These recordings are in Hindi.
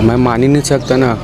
मैं मान ही नहीं सकता ना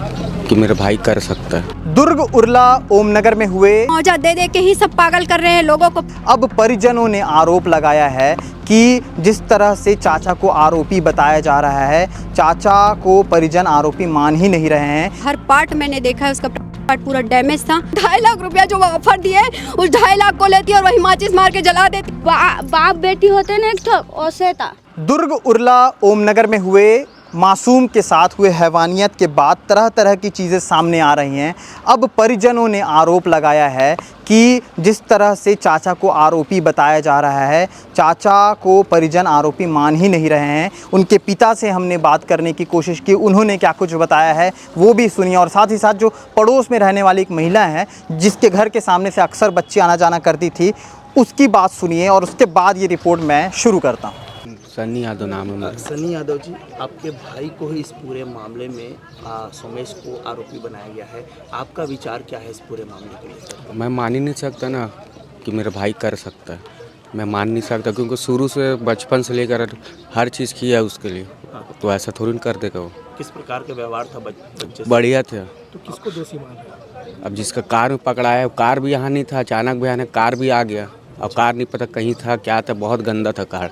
कि मेरा भाई कर सकता है। दुर्ग उरला ओमनगर में हुए मौजा दे दे के ही सब पागल कर रहे हैं लोगों को। अब परिजनों ने आरोप लगाया है कि जिस तरह से चाचा को आरोपी बताया जा रहा है, चाचा को परिजन आरोपी मान ही नहीं रहे हैं। हर पार्ट मैंने देखा है, उसका पार्ट पूरा डैमेज था। 2.5 लाख रुपया जो वो ऑफर दिए, उस 2.5 लाख को लेती और वही माचिस मार के जला देती। बाप बेटी होते ना, एक तो ओसे था। दुर्ग उरला ओमनगर में हुए मासूम के साथ हुए हैवानियत के बाद तरह तरह की चीज़ें सामने आ रही हैं। अब परिजनों ने आरोप लगाया है कि जिस तरह से चाचा को आरोपी बताया जा रहा है, चाचा को परिजन आरोपी मान ही नहीं रहे हैं। उनके पिता से हमने बात करने की कोशिश की, उन्होंने क्या कुछ बताया है वो भी सुनिए। और साथ ही साथ जो पड़ोस में रहने वाली एक महिला है जिसके घर के सामने से अक्सर बच्ची आना जाना करती थी, उसकी बात सुनिए और उसके बाद ये रिपोर्ट मैं शुरू करता हूँ। सन्नी यादव नाम है मेरा। सनी यादव जी, आपके भाई को ही इस पूरे मामले में सोमेश को आरोपी बनाया गया है। आपका विचार क्या है इस पूरे मामले को लेकर? मैं मान ही नहीं सकता ना कि मेरा भाई कर सकता है। मैं मान नहीं सकता क्योंकि शुरू से बचपन से लेकर हर चीज़ किया है उसके लिए, तो ऐसा थोड़ी ना कर देगा वो। किस प्रकार का व्यवहार था बच्चे से? बढ़िया था। तो किसको दोषी मान रहे हैं? अब जिसका कार में पकड़ा है, कार भी यहाँ नहीं था, अचानक भयानक कार भी आ गया। अब कार नहीं पता कहीं था क्या था, बहुत गंदा था कार।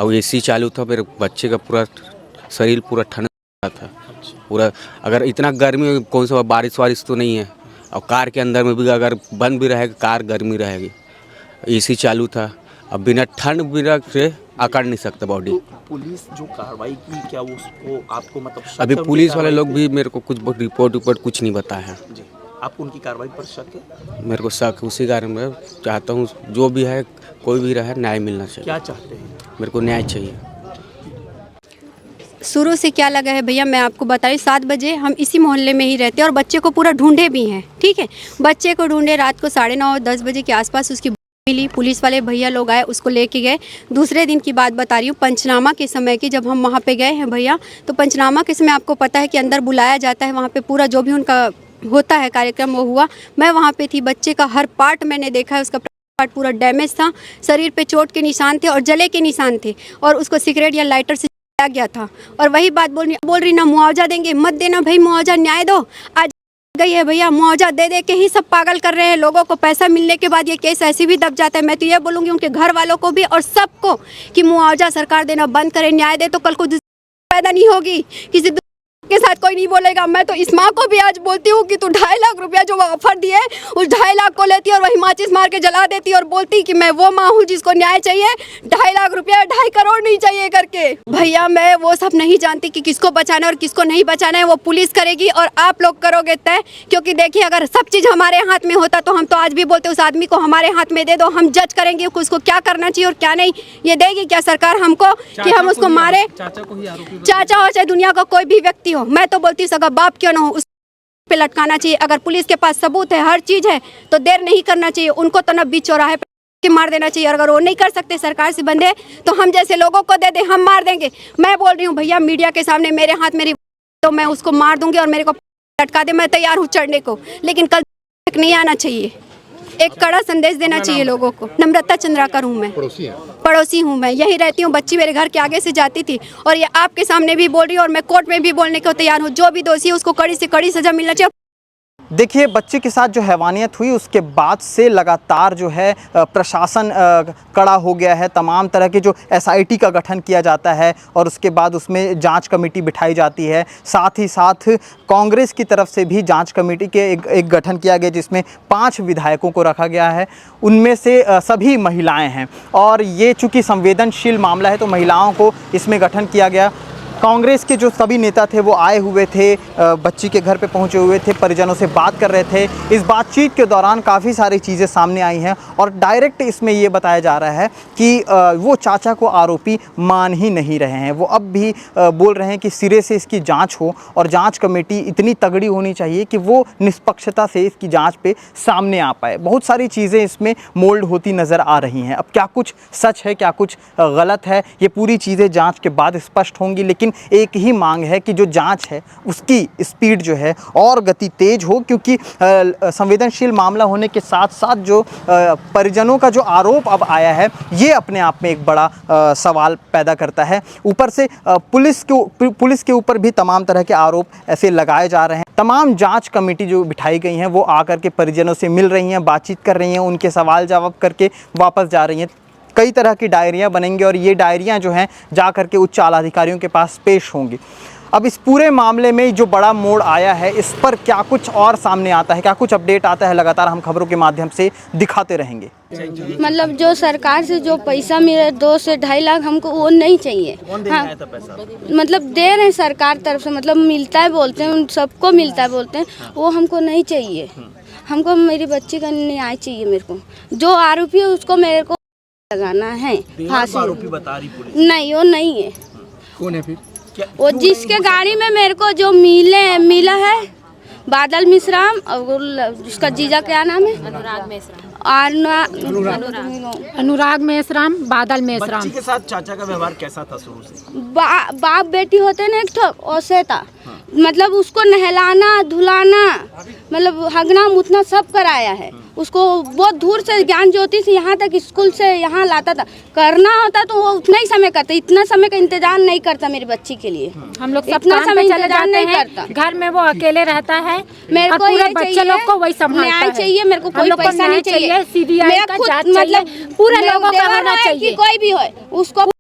और एसी चालू था, मेरे बच्चे का पूरा शरीर पूरा ठंडा था पूरा। अगर इतना गर्मी, कौन सा बारिश वारिश तो नहीं है, और कार के अंदर में भी अगर बंद भी रहेगा कार गर्मी रहेगी। एसी चालू था, अब बिना ठंड बिना से अकड़ नहीं सकता बॉडी। तो पुलिस जो कार्रवाई की, क्या वो उसको आपको मतलब शक अभी है उनकी पुलिस वाले कार्रवाई लोग पे? भी मेरे को कुछ रिपोर्ट कुछ नहीं बताया है। जी, आपको उनकी कार्रवाई पर शक है? मेरे को शक उसी कारण में चाहता हूँ, जो भी है कोई भी रहे न्याय मिलना चाहिए। क्या चाहते हैं? मेरे को न्याय चाहिए। शुरू से क्या लगा है भैया, मैं आपको बता रही, 7 बजे हम इसी मोहल्ले में ही रहते हैं और बच्चे को पूरा ढूंढे भी हैं। ठीक है, बच्चे को ढूंढे, रात को 9:30-10 बजे के आसपास उसकी मिली। पुलिस वाले भैया लोग आए, उसको लेके गए। दूसरे दिन की बात बता रही हूँ, पंचनामा के समय की, जब हम वहाँ पे गए हैं भैया, तो पंचनामा के समय आपको पता है कि अंदर बुलाया जाता है, वहाँ पे पूरा जो भी उनका होता है कार्यक्रम वो हुआ। मैं वहाँ पे थी, बच्चे का हर पार्ट मैंने देखा है, उसका पार्ट पूरा डैमेज था, शरीर पे चोट के निशान थे और जले के निशान थे, और उसको सिगरेट या लाइटर से जलाया गया था। और वही बात बोल रही ना, मुआवजा देंगे, मत देना भाई मुआवजा, न्याय दो। आज गई है भैया, मुआवजा दे दे के ही सब पागल कर रहे हैं लोगों को। पैसा मिलने के बाद ये केस ऐसे भी दब जाता है। मैं तो ये बोलूँगी उनके घर वालों को भी और सबको कि मुआवजा सरकार देना बंद करे, न्याय दे, तो कल को पैदा नहीं होगी, किसी के साथ कोई नहीं बोलेगा। मैं तो इस माँ को भी आज बोलती हूँ कि तू 2.5 लाख रुपया जो वो ऑफर दिए, उस 2.5 लाख को लेती और वही माचिस मार के जला देती और बोलती कि मैं वो माँ हूँ जिसको न्याय चाहिए। 2.5 लाख रुपया, 2.5 करोड़ नहीं चाहिए करके। भैया मैं वो सब नहीं जानती कि किसको बचाना और किसको नहीं बचाना है, वो पुलिस करेगी और आप लोग करोगे तय। क्योंकि देखिए, अगर सब चीज़ हमारे हाथ में होता तो हम तो आज भी बोलते उस आदमी को हमारे हाथ में दे दो, हम जज करेंगे उसको क्या करना चाहिए और क्या नहीं। ये देगी क्या सरकार हमको कि हम उसको मारे? चाचा हो चाहे दुनिया का कोई भी व्यक्ति हो, मैं तो बोलती सगा बाप क्यों ना हो, उस पे लटकाना चाहिए। अगर पुलिस के पास सबूत है, हर चीज है, तो देर नहीं करना चाहिए। उनको तो न बीच चौराहे पे मार देना चाहिए। और अगर वो नहीं कर सकते, सरकार से बंदे, तो हम जैसे लोगों को दे दे, हम मार देंगे। मैं बोल रही हूँ भैया, मीडिया के सामने मेरे हाथ मेरी, तो मैं उसको मार दूंगी और मेरे को लटका दे, मैं तैयार हूँ चढ़ने को, लेकिन कल तक नहीं आना चाहिए। एक कड़ा संदेश देना चाहिए लोगों को। नम्रता चंद्राकर हूँ मैं, पड़ोसी हूँ मैं, यहीं रहती हूँ। बच्ची मेरे घर के आगे से जाती थी और ये आपके सामने भी बोल रही हूँ और मैं कोर्ट में भी बोलने को तैयार हूँ। जो भी दोषी है उसको कड़ी से कड़ी सजा मिलना चाहिए। देखिए, बच्चे के साथ जो हैवानियत हुई उसके बाद से लगातार जो है प्रशासन कड़ा हो गया है। तमाम तरह के जो SIT का गठन किया जाता है और उसके बाद उसमें जांच कमेटी बिठाई जाती है। साथ ही साथ कांग्रेस की तरफ से भी जांच कमेटी के एक गठन किया गया जिसमें 5 विधायकों को रखा गया है। उनमें से सभी महिलाएँ हैं और ये चूँकि संवेदनशील मामला है तो महिलाओं को इसमें गठन किया गया। कांग्रेस के जो सभी नेता थे वो आए हुए थे, बच्ची के घर पे पहुंचे हुए थे, परिजनों से बात कर रहे थे। इस बातचीत के दौरान काफ़ी सारी चीज़ें सामने आई हैं और डायरेक्ट इसमें ये बताया जा रहा है कि वो चाचा को आरोपी मान ही नहीं रहे हैं। वो अब भी बोल रहे हैं कि सिरे से इसकी जांच हो और जांच कमेटी इतनी तगड़ी होनी चाहिए कि वो निष्पक्षता से इसकी जांच पे सामने आ पाए। बहुत सारी चीज़ें इसमें मोल्ड होती नज़र आ रही हैं। अब क्या कुछ सच है, क्या कुछ गलत है, ये पूरी चीज़ें जाँच के बाद स्पष्ट होंगी। लेकिन लेकिन एक ही मांग है कि जो जांच है उसकी स्पीड जो है और गति तेज हो, क्योंकि संवेदनशील मामला होने के साथ साथ जो परिजनों का जो आरोप अब आया है ये अपने आप में एक बड़ा सवाल पैदा करता है। ऊपर से पुलिस के ऊपर भी तमाम तरह के आरोप ऐसे लगाए जा रहे हैं। तमाम जांच कमेटी जो बिठाई गई हैं वो आकर के परिजनों से मिल रही हैं, बातचीत कर रही हैं, उनके सवाल जवाब करके वापस जा रही हैं। कई तरह की डायरियां बनेंगी और ये डायरियां जो हैं जा करके उच्च आला अधिकारियों के पास पेश होंगी। अब इस पूरे मामले में जो बड़ा मोड़ आया है इस पर क्या कुछ और सामने आता है, क्या कुछ अपडेट आता है, लगातार हम खबरों के माध्यम से दिखाते रहेंगे। मतलब जो सरकार से जो पैसा मिले 2 से 2.5 लाख हमको वो नहीं चाहिए। हाँ, मतलब दे रहे हैं सरकार तरफ से, मतलब मिलता है बोलते हैं, सबको मिलता है बोलते हैं, वो हमको नहीं चाहिए। हमको मेरी बच्ची का न्याय चाहिए। मेरे को जो आरोपी है उसको मेरे को लगाना है फांसी। आरोपी बता रही पुलिस नहीं, वो नहीं है। कौन है फिर? वो जिसके गाड़ी में मेरे को जो मिला है बादल मिश्राम, और जिसका जीजा क्या नाम है? अनुराग मेश्राम, बादल मेश्राम। बच्ची के साथ चाचा का व्यवहार कैसा था शुरू से? बाप बेटी होते ना एक ठो वैसे था। मतलब उसको नहलाना धुलाना, मतलब हगना मुतना सब कराया है उसको। बहुत दूर से ज्ञान ज्योति से यहाँ तक स्कूल से यहाँ लाता था। करना होता तो वो उतना ही समय करता, इतना समय का इंतजार नहीं करता मेरी बच्ची के लिए। हम लोग इतना समय चले जाते नहीं हैं, करता। घर में वो अकेले रहता है, मेरे को पूरे बच्चे लोग को वही संभालता है। न्याय चाहिए मेरे को, कोई पैसा नहीं चाहिए। सीबीआई का जांच चाहिए, पूरे लोगों का होना चाहिए। कोई भी हो उसको